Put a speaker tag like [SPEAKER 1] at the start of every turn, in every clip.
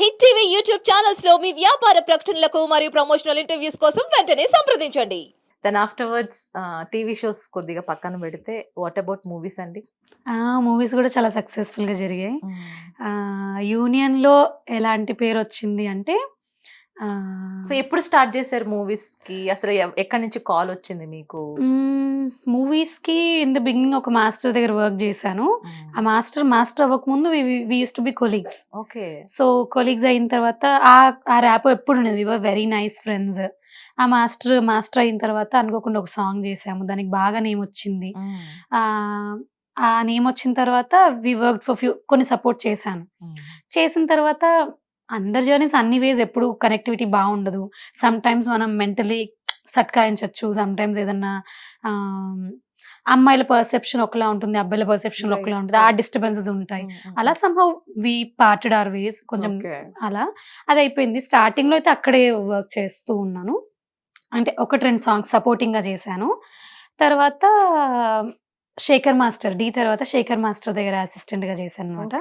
[SPEAKER 1] Hit TV YouTube channels లో మీ వ్యాపార ప్రకటనలకు మరియు ప్రమోషనల్ ఇంటర్వ్యూస్ కోసం వెంటనే సంప్రదించండి.
[SPEAKER 2] దెన్ ఆఫ్టర్వర్డ్స్ టీవీ షోస్ కొద్దిగా పక్కన పెడితే వాట్ అబౌట్ మూవీస్ అండి?
[SPEAKER 3] మూవీస్ కూడా చాలా సక్సెస్ఫుల్గా జరిగాయి. యూనియన్లో ఎలాంటి పేరు వచ్చింది అంటే
[SPEAKER 2] సో ఎప్పుడు స్టార్ట్ చేశారు మూవీస్ కి? అసలు ఎక్కడి నుంచి కాల్ వచ్చింది మీకు?
[SPEAKER 3] మూవీస్కి ఇన్ ద బిగినింగ్ ఒక మాస్టర్ దగ్గర వర్క్ చేశాను. ఆ మాస్టర్ అవ్వకముందు we use to be colleagues.
[SPEAKER 2] Okay.
[SPEAKER 3] So colleagues అయిన తర్వాత ఆ ర్యాప్ ఎప్పుడు ఉండేది, వర్ వెరీ నైస్ ఫ్రెండ్స్. ఆ మాస్టర్ అయిన తర్వాత అనుకోకుండా ఒక సాంగ్ చేసాము, దానికి బాగా నేమ్ వచ్చింది. ఆ నేమ్ వచ్చిన తర్వాత వి వర్క్ ఫర్ కొన్ని సపోర్ట్ చేశాను. చేసిన తర్వాత అందరి జర్నీస్ అన్ని వేస్ ఎప్పుడు కనెక్టివిటీ బాగుండదు. సమ్ టైమ్స్ మనం మెంటలీ సట్కాయించవచ్చు, సమ్ టైమ్స్ ఏదన్నా అమ్మాయిల పర్సెప్షన్ ఒకలా ఉంటుంది, అబ్బాయిల పర్సెప్షన్ ఒకలా ఉంటుంది, ఆ డిస్టర్బెన్సెస్ ఉంటాయి. అలా somehow we parted our ways కొంచెం. అలా అది అయిపోయింది. స్టార్టింగ్ లో అయితే అక్కడే వర్క్ చేస్తూ ఉన్నాను, అంటే ఒకటి రెండు సాంగ్స్ సపోర్టింగ్ గా చేశాను. తర్వాత శేఖర్ మాస్టర్ తర్వాత శేఖర్ మాస్టర్ దగ్గర అసిస్టెంట్ గా చేశాను అనమాట.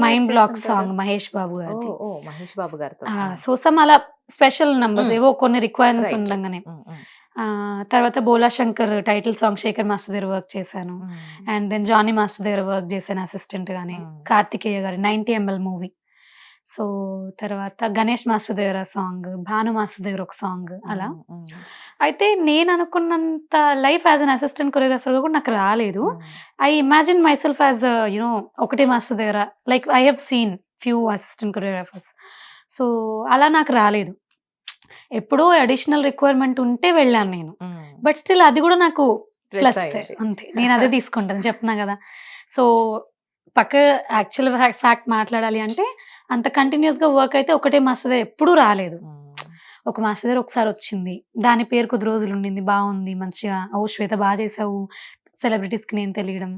[SPEAKER 3] Mind block song Mahesh Babu గారిది.
[SPEAKER 2] మహేష్ బాబు గారితో.
[SPEAKER 3] సో సమ్ అలా స్పెషల్ నంబర్స్ ఏవో కొన్ని రిక్వైర్మెంట్స్ ఉండగానే. తర్వాత Bhola Shankar title song Shekar master దగ్గర వర్క్ చేశాను. అండ్ దెన్ జానీ మాస్టర్ దగ్గర వర్క్ చేశాను అసిస్టెంట్ గానే. కార్తికేయ గారి 90 ml మూవీ. సో తర్వాత గణేష్ మాస్టర్ దగ్గర సాంగ్, భాను మాస్టర్ దగ్గర ఒక సాంగ్. అలా అయితే నేను అనుకున్నంత life as an assistant choreographer కూడా నాకు రాలేదు. I imagine my self as you know ఒకటే మాస్టర్ దగ్గర, like I have seen few assistant choreographers. So అలా నాకు రాలేదు. ఎప్పుడో అడిషనల్ రిక్వైర్మెంట్ ఉంటే వెళ్ళాను నేను, బట్ స్టిల్ అది కూడా నాకు ప్లస్ అంతే. నేను అదే తీసుకుంటాను, చెప్తున్నా కదా. సో పక్క యాక్చువల్ ఫ్యాక్ట్ మాట్లాడాలి అంటే అంత కంటిన్యూస్ గా వర్క్ అయితే ఒకటే మాస్టర్ దగ్గర ఎప్పుడూ రాలేదు. ఒక మాస్టర్ దగ్గర ఒకసారి వచ్చింది, దాని పేరు కొద్ది రోజులు ఉండింది, బాగుంది, మంచిగా ఓ శ్వేత బాగా చేసావు, సెలబ్రిటీస్ కి నేను తెలియడం.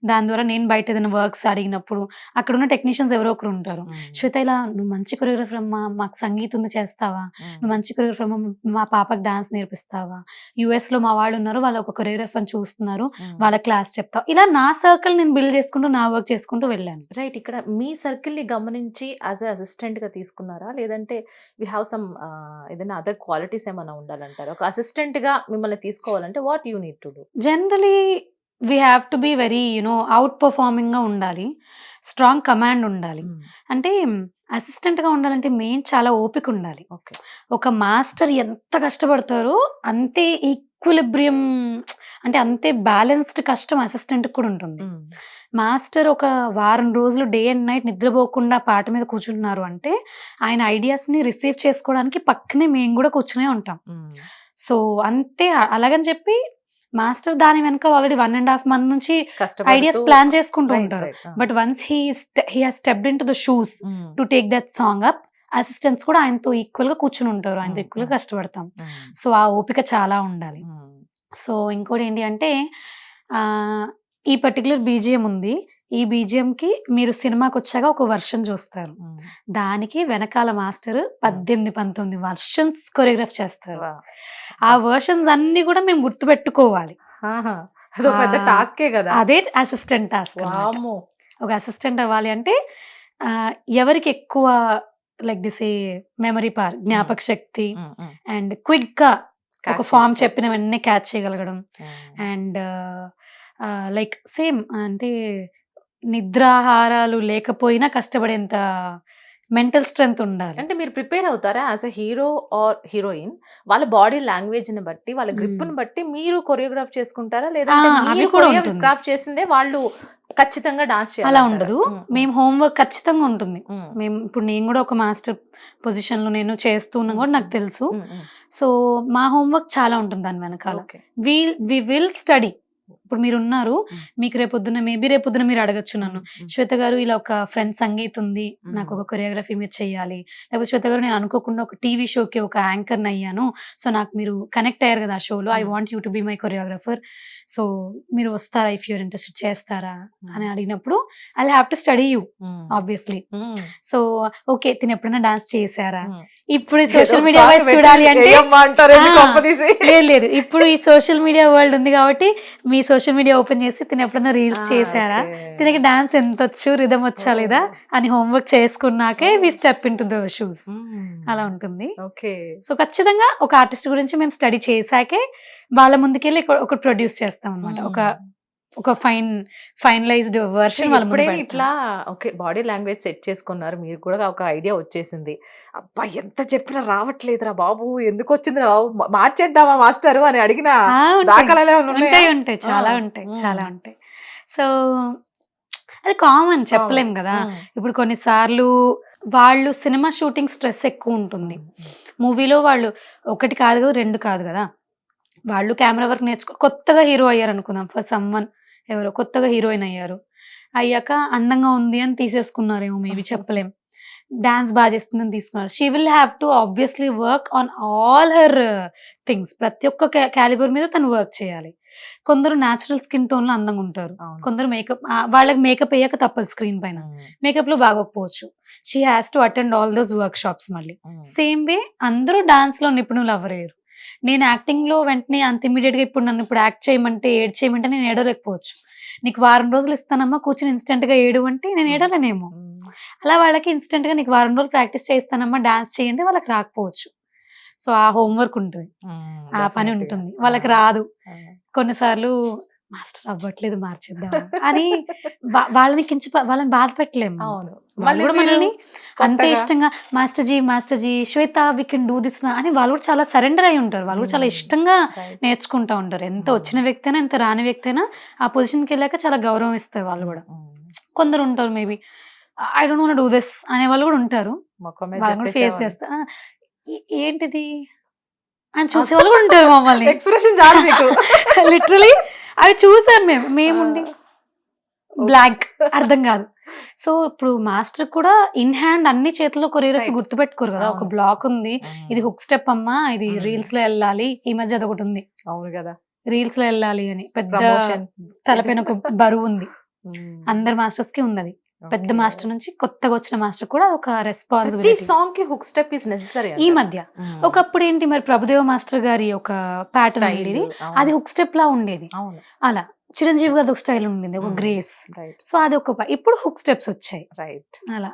[SPEAKER 3] దాని ద్వారా నేను బయట ఏదైనా వర్క్స్ అడిగినప్పుడు అక్కడ ఉన్న టెక్నీషియన్స్ ఎవరో ఒకరు ఉంటారు, శ్వేత ఇలా నువ్వు మంచి కొరియోగ్రఫర్ అమ్మా, మాకు సంగీతం చేస్తావా, నువ్వు మంచి కొరియోగ్రఫర్ అమ్మా, మా పాపకి డాన్స్ నేర్పిస్తావా, యుఎస్ లో మా వాళ్ళు ఉన్నారు, వాళ్ళు ఒక కొరియోగ్రఫర్ చూస్తున్నారు, వాళ్ళ క్లాస్ చెప్తావు. ఇలా నా సర్కిల్ నేను బిల్డ్ చేసుకుంటూ నా వర్క్ చేసుకుంటూ వెళ్ళాను.
[SPEAKER 2] రైట్. ఇక్కడ మీ సర్కిల్ ని గమనించి యాజ్ అసిస్టెంట్ గా తీసుకున్నారా, లేదంటే వి హ్యావ్ సమ్ ఏదైనా అదర్ క్వాలిటీస్ ఏమైనా ఉండాలంటారా? ఒక అసిస్టెంట్ గా మిమ్మల్ని తీసుకోవాలంటే what you need to do?
[SPEAKER 3] Generally we have to be very out performing గా ఉండాలి, స్ట్రాంగ్ కమాండ్ ఉండాలి. అంటే అసిస్టెంట్ గా ఉండాలంటే మెయిన్ చాలా ఓపిక ఉండాలి. ఒక మాస్టర్ ఎంత కష్టపడతారో అంతే ఈక్విలిబ్రియం, అంటే అంతే బ్యాలెన్స్డ్ కష్టం అసిస్టెంట్ కూడా ఉంటుంది. మాస్టర్ ఒక వారం రోజులు డే అండ్ నైట్ నిద్రపోకుండా పాట మీద కూర్చుంటున్నారు అంటే ఆయన ఐడియాస్ ని రిసీవ్ చేసుకోవడానికి పక్కనే మేము కూడా కూర్చునే ఉంటాం. సో అంతే. అలాగని చెప్పి మాస్టర్ దాని వెనక ఆల్రెడీ 1.5 month నుంచి ఐడియాస్ ప్లాన్ చేసుకుంటూ ఉంటారు. But once he has stepped in to the shoes to take that song up, assistants కూడా ఆయనతో ఈక్వల్ గా కూర్చుని ఉంటారు, ఆయనతో ఈక్వల్ గా కష్టపడతాం. సో ఆ ఓపిక చాలా ఉండాలి. సో ఇంకోటి ఏంటి అంటే ఈ పర్టికులర్ బీజిఎం ఉంది, ఈ బీజిఎం కి మీరు సినిమాకి వచ్చాక ఒక వర్షన్ చూస్తారు, దానికి వెనకాల మాస్టర్ 18-19 వర్షన్స్ కొరియోగ్రాఫ్ చేస్తారు. ఆ వర్షన్స్ అన్ని కూడా మేము గుర్తు పెట్టుకోవాలి. అదే అసిస్టెంట్ టాస్క్. ఒక అసిస్టెంట్ అవ్వాలి అంటే ఎవరికి ఎక్కువ like this A memory power, జ్ఞాపక శక్తి, అండ్ క్విక్ గా ఒక ఫామ్ చెప్పిన వెంటనే క్యాచ్ చేయగలగడం, అండ్ లైక్ సేమ్ అంటే నిద్రాహారాలు లేకపోయినా కష్టపడేంత మెంటల్ స్ట్రెంగ్త్ ఉండాలి.
[SPEAKER 2] అంటే మీరు ప్రిపేర్ అవుతారా as a hero or heroine? వాళ్ళ బాడీ లాంగ్వేజ్ ని బట్టి, వాళ్ళ గ్రిప్ ని బట్టి మీరు కొరియోగ్రాఫ్ చేసుకుంటారా, లేదా కొరియోగ్రాఫ్ చేసిందే వాళ్ళు ఖచ్చితంగా డాన్స్ చేయాలి?
[SPEAKER 3] అలా ఉండదు, మేము హోంవర్క్ ఖచ్చితంగా ఉంటుంది. మేము ఇప్పుడు నేను కూడా ఒక మాస్టర్ పొజిషన్ లో నేను చేస్తున్నా కూడా నాకు తెలుసు. సో మా హోంవర్క్ చాలా ఉంటుంది దాని వెనకాల. We will study. ఇప్పుడు మీరు ఉన్నారు, మీకు రేపొద్దున మీరు అడగచ్చు నన్ను, శ్వేత గారు ఇలా ఒక ఫ్రెండ్ సంగీత్ ఉంది, నాకు ఒక కొరియోగ్రఫీ మీరు చెయ్యాలి, లేకపోతే శ్వేత గారు నేను అనుకోకుండా ఒక టీవీ షోకి ఒక యాంకర్ అయ్యాను, సో నాకు మీరు కనెక్ట్ అయ్యారు కదా ఆ షోలో, I want you to be my choreographer, so మీరు వస్తారా, ఇఫ్ యూర్ ఇంట్రెస్టెడ్ చేస్తారా అని అడిగినప్పుడు I have to study you obviously. So okay, తిని ఎప్పుడైనా డాన్స్ చేశారా, ఇప్పుడు ఈ సోషల్ మీడియా వైజ్ చూడాలి అంటే లేదు, ఇప్పుడు ఈ సోషల్ మీడియా వరల్డ్ ఉంది కాబట్టి మీ సోషల్ మీడియా ఓపెన్ చేసి తిని ఎప్పుడైనా రీల్స్ చేశారా, తినకి డాన్స్ ఎంత వచ్చు, రిధమ్ వచ్చా లేదా అని హోంవర్క్ చేసుకున్నాకే we step into the shoes. అలా ఉంటుంది.
[SPEAKER 2] ఓకే.
[SPEAKER 3] సో ఖచ్చితంగా ఒక ఆర్టిస్ట్ గురించి మేము స్టడీ చేశాకే వాళ్ళ ముందుకెళ్ళి ఒక ప్రొడ్యూస్ చేస్తాం అనమాట. ఒక ఫైనలైజ్డ్ వర్షన్ వాళ్ళ ముందు పెడతాం.
[SPEAKER 2] ఇట్లా ఓకే బాడీ లాంగ్వేజ్ సెట్ చేసుకున్నారు, మీరు కూడా ఒక ఐడియా వచ్చేసింది. అబ్బా ఎంత చెప్పినా రావట్లేదురా బాబు, ఎందుకు వచ్చింది రా బాబు, మార్చేద్దామా మాస్టర్ అని అడిగిన దాఖలాలే
[SPEAKER 3] ఉంటాయి చాలా ఉంటాయి, చాలా ఉంటాయి. సో అది కామన్, చెప్పలేం కదా. ఇప్పుడు కొన్నిసార్లు వాళ్ళు సినిమా షూటింగ్ స్ట్రెస్ ఎక్కువ ఉంటుంది. మూవీలో వాళ్ళు ఒకటి కాదు కదా, 2 కాదు కదా, వాళ్ళు కెమెరా వర్క్ కొత్తగా హీరో అయ్యారు అనుకుందాం, ఫర్ సమ్వన్ ఎవరో కొత్తగా హీరోయిన్ అయ్యాక అందంగా ఉంది అని తీసేసుకున్నారేమో, మేబీ చెప్పలేం. డాన్స్ బాగా చేస్తుందని తీసుకున్నారు. She will have to obviously work on all her things. ప్రతి ఒక్క క్యాలిబర్ మీద తను వర్క్ చేయాలి. కొందరు న్యాచురల్ స్కిన్ టోన్ లో అందంగా ఉంటారు, కొందరు మేకప్, వాళ్ళకి మేకప్ వేయక తప్పదు, స్క్రీన్ పైన మేకప్ లో బాగోకపోవచ్చు. She has to attend all those workshops. మళ్ళీ సేమ్ వే అందరూ డాన్స్ లో నిపుణులు అవ్వలేరు. నేను యాక్టింగ్ లో వెంటనే అంత ఇమీడియట్ గా ఇప్పుడు నన్ను యాక్ట్ చేయమంటే ఏడ్ చేయమంటే నేను ఏడలేకపోవచ్చు. నీకు వారం రోజులు ఇస్తానమ్మా కూర్చొని ఇన్స్టెంట్ గా ఏడు అంటే నేను ఏడలేనేమో. అలా వాళ్ళకి ఇన్స్టెంట్ గా నీకు వారం రోజులు ప్రాక్టీస్ చేస్తానమ్మా డాన్స్ చేయండి, వాళ్ళకి రాకపోవచ్చు. సో ఆ హోంవర్క్ ఉంటుంది, ఆ పని ఉంటుంది, వాళ్ళకి రాదు. కొన్నిసార్లు మాస్టర్ అవ్వట్లేదు మార్చేద్దాం అని వాళ్ళని వాళ్ళని బాధ పెట్టలేము. మనల్ని అంతే ఇష్టంగా master ji Shweta we can do this అని వాళ్ళు కూడా చాలా సరెండర్ అయి ఉంటారు. వాళ్ళు కూడా చాలా ఇష్టంగా నేర్చుకుంటా ఉంటారు. ఎంత వచ్చిన వ్యక్తి అయినా, ఎంత రాని వ్యక్తి అయినా ఆ పొజిషన్కి వెళ్ళాక చాలా గౌరవం ఇస్తారు వాళ్ళు కూడా. కొందరు ఉంటారు maybe I don't want do this అనే వాళ్ళు కూడా ఉంటారు. వాళ్ళు కూడా ఫేస్ చేస్తా ఏంటిది అని చూసే వాళ్ళు కూడా ఉంటారు. మమ్మల్ని
[SPEAKER 2] ఎక్స్ప్రెషన్
[SPEAKER 3] లిటరలీ అవి చూసాం మేముండి బ్లాంక్, అర్థం కాదు. సో ఇప్పుడు మాస్టర్ కూడా ఇన్ హ్యాండ్ అన్ని చేతుల్లో కొరియోగ్రఫీ గుర్తుపెట్టుకోరు కదా. ఒక బ్లాక్ ఉంది, ఇది హుక్ స్టెప్ అమ్మా, ఇది రీల్స్ లో వెళ్ళాలి. ఈ మధ్య అదొకటి ఉంది, అవును కదా, రీల్స్ లో వెళ్ళాలి అని పెద్ద తలపైన ఒక బరువు ఉంది. అందరు మాస్టర్స్ కి ఉంది అది. పెద్ద మాస్టర్ నుంచి కొత్తగా వచ్చిన మాస్టర్ కూడా ఒక రెస్పాన్సిబిలిటీ.
[SPEAKER 2] సాంగ్ కి హుక్ స్టెప్ ఇస్ నెసెసరీ
[SPEAKER 3] ఈ మధ్య. ఒకప్పుడు ఏంటి మరి ప్రభుదేవ మాస్టర్ గారి ఒక ప్యాటర్న్ ఉండేది, అది హుక్ స్టెప్ లా ఉండేది. అలా చిరంజీవి గారి ఒక స్టైల్ ఉండేది, ఒక గ్రేస్. సో అది ఒక ఇప్పుడు హుక్ స్టెప్స్ వచ్చాయి. అలా